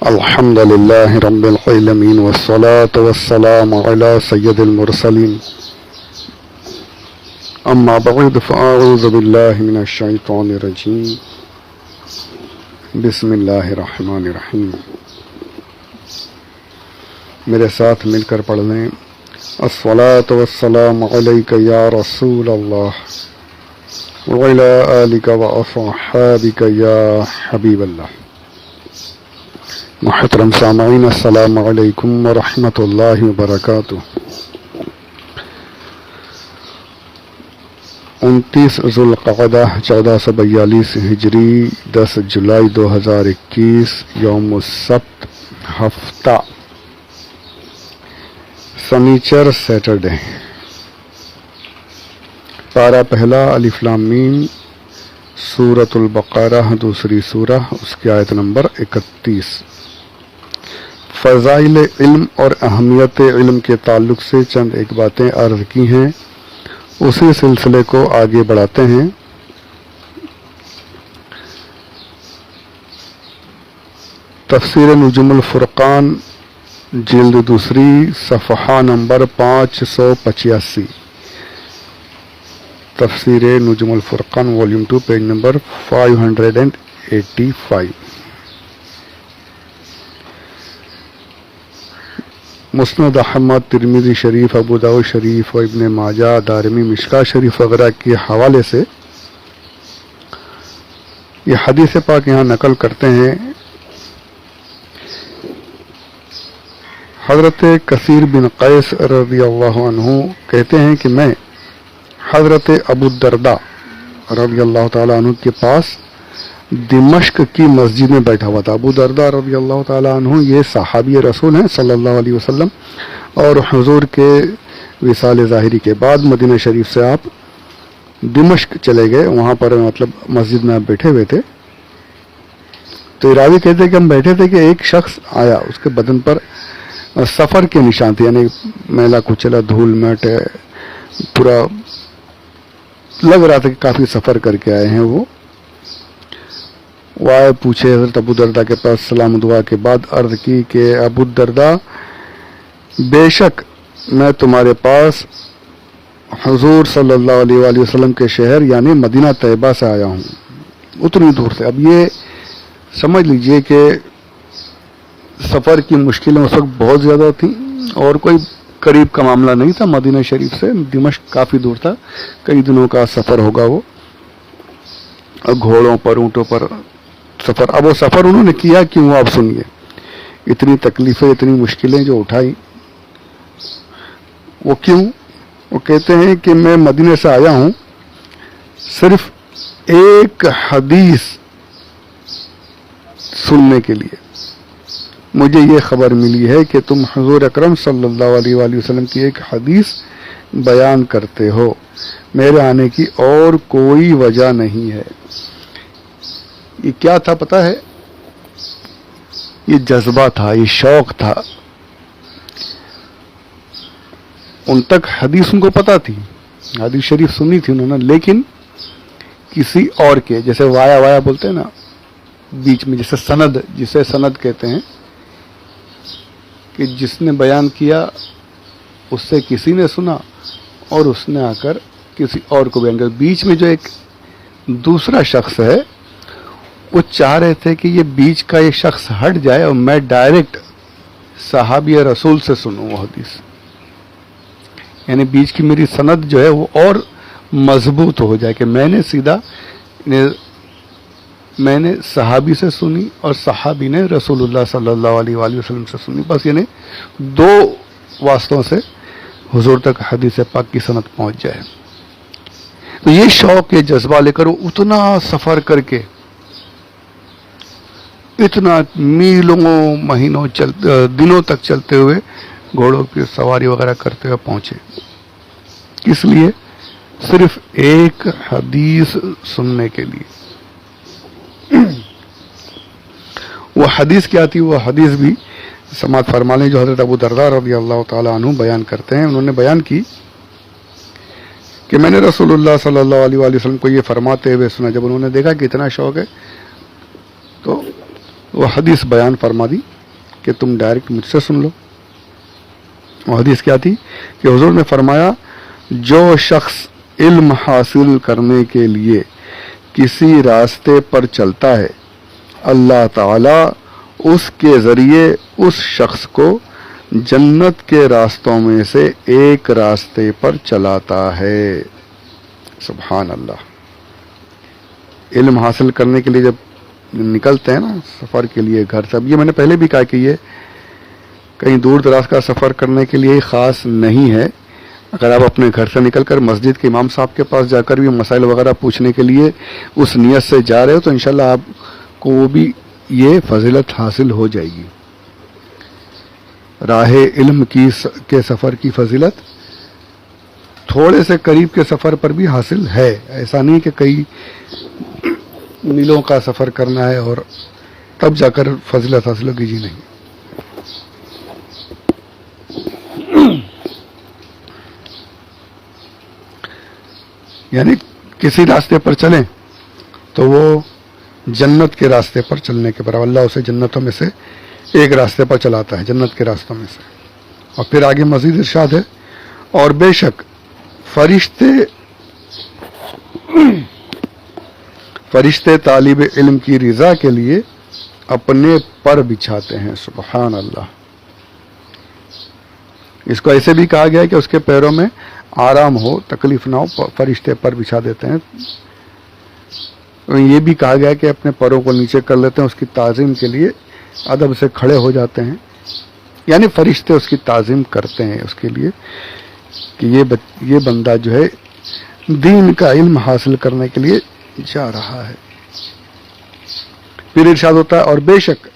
الحمد لله رب العالمين والصلاة والسلام على سيد المرسلين أما بعد فأعوذ بالله من الشيطان الرجيم بسم اللہ الرحمن الرحیم. میرے ساتھ مل کر پڑھ لیں. الصلاة والسلام علیک یا رسول اللہ وعلی آلک واصحابک یا حبیب اللہ. محترم سامعین، السلام علیکم ورحمۃ اللہ وبرکاتہ. 29 ذوالقعدہ 1442 ہجری 10 جولائی 2021 یوم السبت، ہفتہ سنیچر سیٹرڈے. پارہ پہلا الف لام میم، سورۃ البقرہ دوسری سورہ، اس کی آیت نمبر 31. فضائل علم اور اہمیت علم کے تعلق سے چند ایک باتیں عرض کی ہیں، اسی سلسلے کو آگے بڑھاتے ہیں. تفسیر نجوم الفرقان جلد دوسری، صفحہ نمبر 585. تفسیر نجوم الفرقان والیوم 2 پیج نمبر 585. مسند احمد، ترمذی شریف، ابو داؤد شریف و ابن ماجہ، دارمی، مشکاۃ شریف وغیرہ کے حوالے سے یہ حدیث پاک یہاں نقل کرتے ہیں. حضرت کثیر بن قیس رضی اللہ عنہ کہتے ہیں کہ میں حضرت ابو الدرداء رضی اللہ تعالیٰ عنہ کے پاس دمشق کی مسجد میں بیٹھا ہوا تھا. ابو الدرداء رضی اللہ تعالیٰ عنہ یہ صحابی رسول ہیں صلی اللہ علیہ وسلم، اور حضور کے وصال ظاہری کے بعد مدینہ شریف سے آپ دمشق چلے گئے. وہاں پر مطلب مسجد میں آپ بیٹھے ہوئے تھے. تو راوی کہتے ہیں کہ ہم بیٹھے تھے کہ ایک شخص آیا، اس کے بدن پر سفر کے نشان تھے، یعنی میلا کچلا، دھول مٹ ہے، پورا لگ رہا تھا کہ کافی سفر کر کے آئے ہیں. وہ آئے، پوچھے حضرت ابو الدرداء کے پاس، سلام دعا کے بعد عرض کی کہ ابو الدرداء، بے شک میں تمہارے پاس حضور صلی اللہ علیہ وآلہ وسلم کے شہر یعنی مدینہ طیبہ سے آیا ہوں، اتنی دور سے. اب یہ سمجھ لیجئے کہ سفر کی مشکلیں اس وقت بہت زیادہ تھیں، اور کوئی قریب کا معاملہ نہیں تھا. مدینہ شریف سے دمشق کافی دور تھا، کئی دنوں کا سفر ہوگا. وہ گھوڑوں پر، اونٹوں پر سفر. اب وہ سفر انہوں نے کیا کیوں، آپ سنیے. اتنی تکلیفیں، اتنی مشکلیں جو اٹھائی، وہ کیوں؟ وہ کہتے ہیں کہ میں مدینے سے آیا ہوں صرف ایک حدیث سننے کے لیے. مجھے یہ خبر ملی ہے کہ تم حضور اکرم صلی اللہ علیہ وآلہ وسلم کی ایک حدیث بیان کرتے ہو. میرے آنے کی اور کوئی وجہ نہیں ہے. یہ کیا تھا پتہ ہے؟ یہ جذبہ تھا، یہ شوق تھا. ان تک حدیث ان کو پتہ تھی، حدیث شریف سنی تھی انہوں نے، لیکن کسی اور کے، جیسے وایا وایا بولتے ہیں نا بیچ میں، جیسے سند، جسے سند کہتے ہیں، کہ جس نے بیان کیا اس سے کسی نے سنا اور اس نے آ کر کسی اور کو بیان کیا. بیچ میں جو ایک دوسرا شخص ہے، وہ چاہ رہے تھے کہ یہ بیچ کا یہ شخص ہٹ جائے اور میں ڈائریکٹ صحابی رسول سے سنوں وہ حدیث. یعنی بیچ کی میری سند جو ہے وہ اور مضبوط ہو جائے کہ میں نے سیدھا میں نے صحابی سے سنی اور صحابی نے رسول اللہ صلی اللہ علیہ وآلہ وسلم سے سنی. بس یعنی دو واسطوں سے حضور تک حدیث پاک کی سند پہنچ جائے. تو یہ شوق، یہ جذبہ لے کر وہ اتنا سفر کر کے، اتنا میلوں مہینوں دنوں تک چلتے ہوئے، گھوڑوں کی سواری وغیرہ کرتے ہوئے پہنچے. کس لیے؟ صرف ایک حدیث سننے کے لیے. وہ حدیث کیا تھی؟ وہ حدیث بھی سماعت فرما لیں جو حضرت ابو الدرداء رضی اللہ تعالیٰ عنہ بیان کرتے ہیں. انہوں نے بیان کی کہ میں نے رسول اللہ صلی اللہ علیہ وآلہ وسلم کو یہ فرماتے ہوئے سنا. جب انہوں نے دیکھا کہ اتنا شوق ہے تو وہ حدیث بیان فرما دی. کہ تم ڈائریکٹ مجھ سے سن لو. اور حدیث کیا تھی کہ حضور نے فرمایا جو شخص علم حاصل کرنے کے لیے کسی راستے پر چلتا ہے اللہ تعالی اس کے ذریعے اس شخص کو جنت کے راستوں میں سے ایک راستے پر چلاتا ہے. سبحان اللہ. علم حاصل کرنے کے لیے جب نکلتے ہیں نا سفر کے لیے گھر سے، اب یہ میں نے پہلے بھی کہا کہ یہ کہیں دور دراز کا سفر کرنے کے لیے خاص نہیں ہے. اگر آپ اپنے گھر سے نکل کر مسجد کے امام صاحب کے پاس جا کر بھی مسائل وغیرہ پوچھنے کے لیے اس نیت سے جا رہے ہو تو انشاءاللہ آپ کو وہ بھی یہ فضیلت حاصل ہو جائے گی. راہ علم کے سفر کی فضیلت تھوڑے سے قریب کے سفر پر بھی حاصل ہے. ایسا نہیں کہ کئی میلوں کا سفر کرنا ہے اور تب جا کر فضیلت حاصل ہوگی، جی نہیں. یعنی کسی راستے پر چلیں تو وہ جنت کے راستے پر چلنے کے برابر، اللہ اسے جنتوں میں سے ایک راستے پر چلاتا ہے، جنت کے راستوں میں سے. اور پھر آگے مزید ارشاد ہے اور بے شک فرشتے طالب علم کی رضا کے لیے اپنے پر بچھاتے ہیں. سبحان اللہ. اس کو ایسے بھی کہا گیا ہے کہ اس کے پیروں میں آرام ہو، تکلیف نہ ہو، فرشتے پر بچھا دیتے ہیں. یہ بھی کہا گیا ہے کہ اپنے پروں کو نیچے کر لیتے ہیں، اس کی تعظیم کے لیے ادب سے کھڑے ہو جاتے ہیں. یعنی فرشتے اس کی تعظیم کرتے ہیں اس کے لیے کہ یہ بندہ جو ہے دین کا علم حاصل کرنے کے لیے جا رہا ہے. پھر ارشاد ہوتا ہے اور بے شک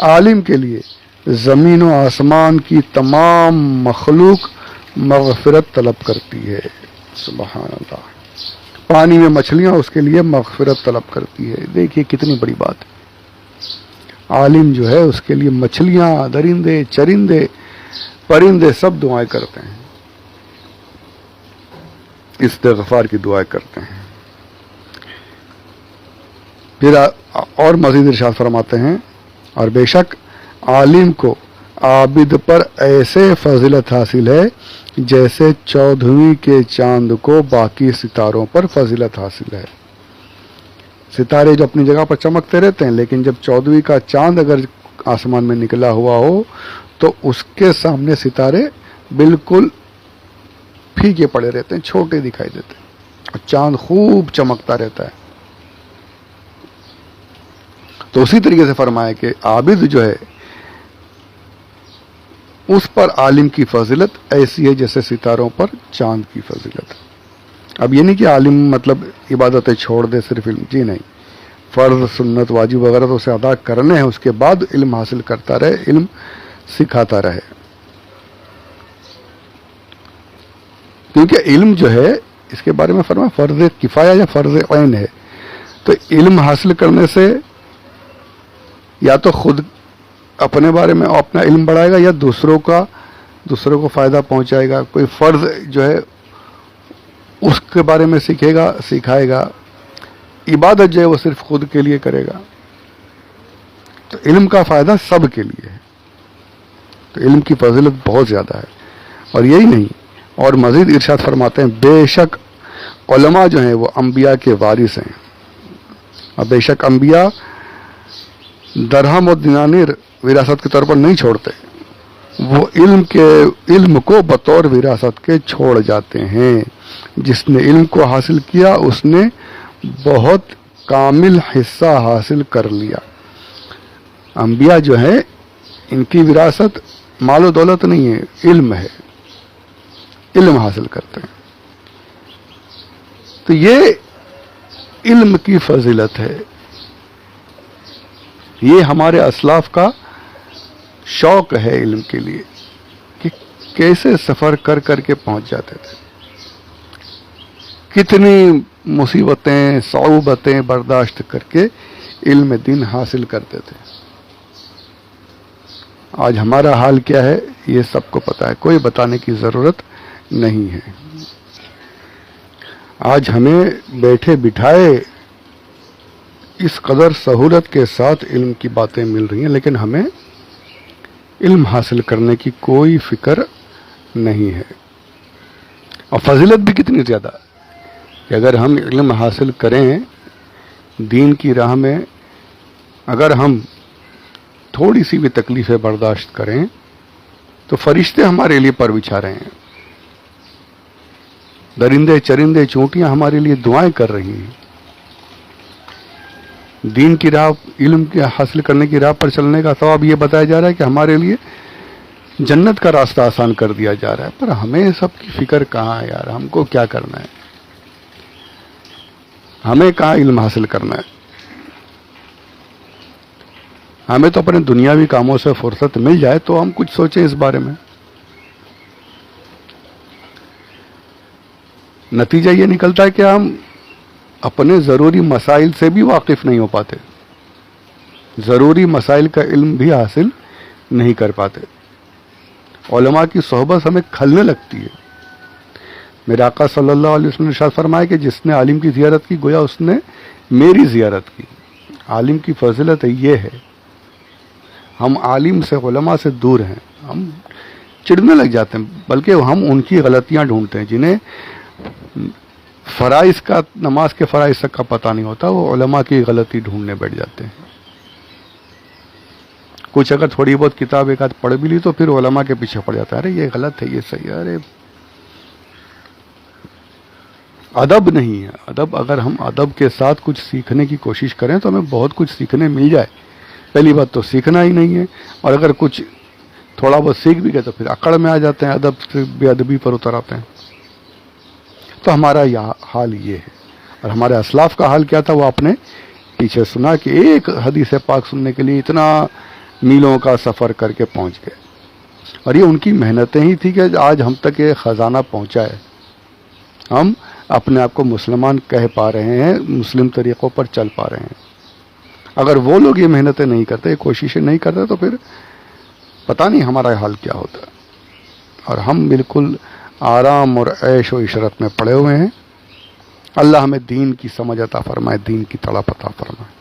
عالم کے لیے زمین و آسمان کی تمام مخلوق مغفرت طلب کرتی ہے. سبحان اللہ. پانی میں مچھلیاں اس کے لیے مغفرت طلب کرتی ہے. دیکھیے کتنی بڑی بات. عالم جو ہے اس کے لیے مچھلیاں، درندے، چرندے، پرندے سب دعائیں کرتے ہیں، استغفار کی دعائیں کرتے ہیں. پھر اور مزید ارشاد فرماتے ہیں اور بے شک عالم کو عابد پر ایسے فضیلت حاصل ہے جیسے 14ویں کے چاند کو باقی ستاروں پر فضیلت حاصل ہے. ستارے جو اپنی جگہ پر چمکتے رہتے ہیں لیکن جب 14ویں کا چاند اگر آسمان میں نکلا ہوا ہو تو اس کے سامنے ستارے بالکل پھیکے پڑے رہتے ہیں، چھوٹے دکھائی دیتے ہیں، اور چاند خوب چمکتا رہتا ہے. تو اسی طریقے سے فرمایا کہ عابد جو ہے اس پر عالم کی فضیلت ایسی ہے جیسے ستاروں پر چاند کی فضیلت. اب یہ نہیں کہ عالم مطلب عبادتیں چھوڑ دے صرف علم، جی نہیں، فرض سنت واجب وغیرہ تو اسے ادا کرنے ہیں، اس کے بعد علم حاصل کرتا رہے، علم سکھاتا رہے. کیونکہ علم جو ہے اس کے بارے میں فرمایا فرض کفایہ یا فرض عین ہے. تو علم حاصل کرنے سے یا تو خود اپنے بارے میں اپنا علم بڑھائے گا یا دوسروں کو فائدہ پہنچائے گا. کوئی فرض جو ہے اس کے بارے میں سیکھے گا، سکھائے گا. عبادت جو ہے وہ صرف خود کے لیے کرے گا. تو علم کا فائدہ سب کے لیے ہے. تو علم کی فضیلت بہت زیادہ ہے. اور یہی نہیں، اور مزید ارشاد فرماتے ہیں بے شک علماء جو ہیں وہ انبیاء کے وارث ہیں. اور بے شک انبیاء درہم و دینار وراثت کے طور پر نہیں چھوڑتے، وہ علم کو بطور وراثت کے چھوڑ جاتے ہیں. جس نے علم کو حاصل کیا اس نے بہت کامل حصہ حاصل کر لیا. انبیاء جو ہے ان کی وراثت مال و دولت نہیں ہے، علم ہے، علم حاصل کرتے ہیں. تو یہ علم کی فضیلت ہے. یہ ہمارے اسلاف کا شوق ہے علم کے لیے کہ کیسے سفر کر کر کے پہنچ جاتے تھے، کتنی مصیبتیں صعوبتیں برداشت کر کے علم دین حاصل کرتے تھے. آج ہمارا حال کیا ہے یہ سب کو پتا ہے، کوئی بتانے کی ضرورت نہیں ہے. آج ہمیں بیٹھے بٹھائے اس قدر سہولت کے ساتھ علم کی باتیں مل رہی ہیں، لیکن ہمیں علم حاصل کرنے کی کوئی فکر نہیں ہے. اور فضیلت بھی کتنی زیادہ کہ اگر ہم علم حاصل کریں دین کی راہ میں، اگر ہم تھوڑی سی بھی تکلیفیں برداشت کریں تو فرشتے ہمارے لیے پر بچھا رہے ہیں، درندے چرندے چونٹیاں ہمارے لیے دعائیں کر رہی ہیں. دین کی راہ، علم کے حاصل کرنے کی راہ پر چلنے کا ثواب یہ بتایا جا رہا ہے کہ ہمارے لیے جنت کا راستہ آسان کر دیا جا رہا ہے. پر ہمیں سب کی فکر کہاں ہے یار؟ ہم کو کیا کرنا ہے؟ ہمیں کہاں علم حاصل کرنا ہے؟ ہمیں تو اپنے دنیاوی کاموں سے فرصت مل جائے تو ہم کچھ سوچیں اس بارے میں. نتیجہ یہ نکلتا ہے کہ ہم اپنے ضروری مسائل سے بھی واقف نہیں ہو پاتے، ضروری مسائل کا علم بھی حاصل نہیں کر پاتے. علماء کی صحبت ہمیں کھلنے لگتی ہے. میرے آقا صلی اللہ علیہ وسلم نے ارشاد فرمایا کہ جس نے عالم کی زیارت کی گویا اس نے میری زیارت کی. عالم کی فضیلت یہ ہے، ہم عالم سے، علماء سے دور ہیں، ہم چڑھنے لگ جاتے ہیں، بلکہ ہم ان کی غلطیاں ڈھونڈتے ہیں. جنہیں فرائض کا، نماز کے فرائض تک کا پتہ نہیں ہوتا، وہ علماء کی غلطی ڈھونڈنے بیٹھ جاتے ہیں. کچھ اگر تھوڑی بہت کتاب ایک آدھ پڑھ بھی لی تو پھر علماء کے پیچھے پڑ جاتا ہے، ارے یہ غلط ہے، یہ صحیح ہے. ارے ادب نہیں ہے. ادب، اگر ہم ادب کے ساتھ کچھ سیکھنے کی کوشش کریں تو ہمیں بہت کچھ سیکھنے مل جائے. پہلی بات تو سیکھنا ہی نہیں ہے، اور اگر کچھ تھوڑا بہت سیکھ بھی گئے تو پھر اکڑ میں آ جاتے ہیں، ادب سے بے ادبی پر اتر آتے ہیں. تو ہمارا یہ حال یہ ہے. اور ہمارے اسلاف کا حال کیا تھا وہ آپ نے پیچھے سنا کہ ایک حدیث پاک سننے کے لیے اتنا میلوں کا سفر کر کے پہنچ گئے. اور یہ ان کی محنتیں ہی تھی کہ آج ہم تک یہ خزانہ پہنچا ہے. ہم اپنے آپ کو مسلمان کہہ پا رہے ہیں، مسلم طریقوں پر چل پا رہے ہیں. اگر وہ لوگ یہ محنتیں نہیں کرتے، یہ کوششیں نہیں کرتے تو پھر پتہ نہیں ہمارا حال کیا ہوتا. اور ہم بالکل آرام اور عیش و عشرت میں پڑے ہوئے ہیں. اللہ ہمیں دین کی سمجھ عطا فرمائے، دین کی تڑپ عطا فرمائے.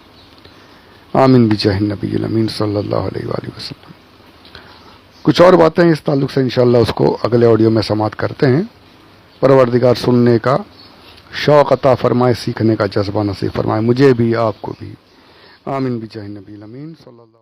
آمین بجاہ النبی الامین صلی اللہ علیہ وآلہ وسلم. کچھ اور باتیں اس تعلق سے انشاءاللہ اس کو اگلے آڈیو میں سماعت کرتے ہیں. پروردگار سننے کا شوق عطا فرمائے، سیکھنے کا جذبہ نصیب فرمائے، مجھے بھی آپ کو بھی. آمین بجاہ النبی الامین صلی اللہ